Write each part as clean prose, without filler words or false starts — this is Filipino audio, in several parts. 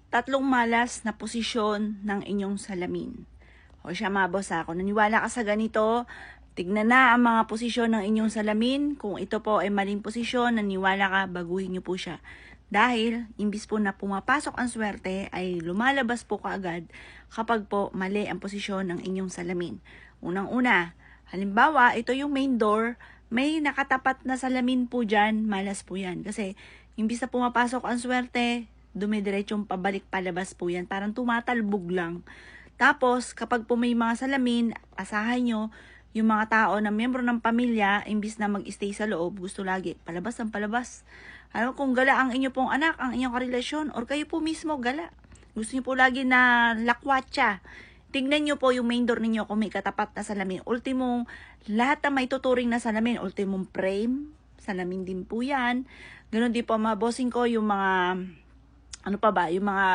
Tatlong malas na posisyon ng inyong salamin. O siya mga boss, kung naniwala ka sa ganito, tignan na ang mga posisyon ng inyong salamin. Kung ito po ay maling posisyon, naniwala ka, baguhin niyo po siya. Dahil, imbis po na pumapasok ang swerte, ay lumalabas po kaagad kapag po mali ang posisyon ng inyong salamin. Unang-una, halimbawa, ito yung main door, may nakatapat na salamin po dyan, malas po yan. Kasi, imbis na pumapasok ang swerte, dumidiretsong pabalik palabas po yan. Parang tumatalbog lang. Tapos, kapag po may mga salamin, asahan nyo, yung mga tao na miyembro ng pamilya, imbis na mag-stay sa loob, gusto lagi, palabas ang palabas. Ano, kung gala ang inyo pong anak, ang inyong karelasyon, or kayo po mismo gala. Gusto nyo po lagi na lakwatsa. Tingnan nyo po yung main door ninyo kung may katapat na salamin. Ultimong, lahat na may tuturing na salamin, ultimong frame, salamin din po yan. Ganon din po mga bossing ko, yung mga yung mga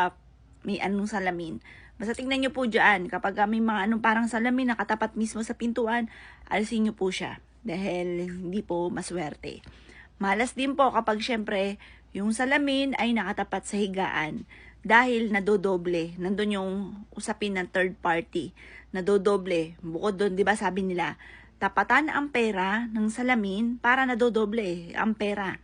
may anong salamin. Basta tingnan nyo po dyan, kapag may mga parang salamin nakatapat mismo sa pintuan, alisin nyo po siya. Dahil hindi po maswerte. Malas din po kapag syempre, yung salamin ay nakatapat sa higaan. Dahil nadodoble, nandun yung usapin ng third party. Nadodoble. Bukod doon, di ba sabi nila, tapatan ang pera ng salamin para nadodoble ang pera.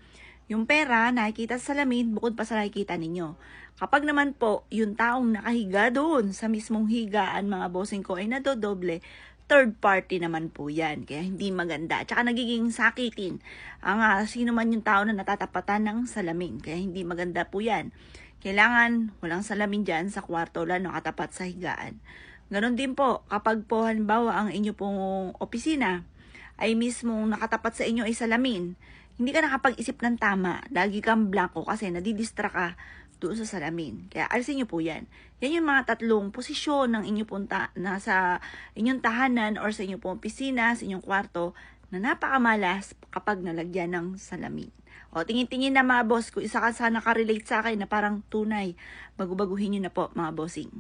Yung pera, nakikita sa salamin, bukod pa sa nakikita ninyo. Kapag naman po, yung taong nakahiga doon sa mismong higaan, mga bossing ko, ay nadodoble, third party naman po yan. Kaya hindi maganda. Tsaka nagiging sakitin ang sino man yung tao na natatapatan ng salamin. Kaya hindi maganda po yan. Kailangan walang salamin dyan sa kwarto, lalo nakatapat sa higaan. Ganon din po, kapag po halimbawa ang inyo pong opisina ay mismong nakatapat sa inyo ay salamin, hindi ka nakapag-isip ng tama. Lagi kang blanco kasi nadidistract ka doon sa salamin. Kaya alisin nyo po yan. Yan yung mga tatlong posisyon ng inyo punta na sa inyong tahanan or sa inyong pong opisina, sa inyong kwarto na napakamalas kapag nalagyan ng salamin. O tingin-tingin na mga boss, kung isa ka sana ka-relate sa akin na parang tunay, baguhin nyo na po mga bossing.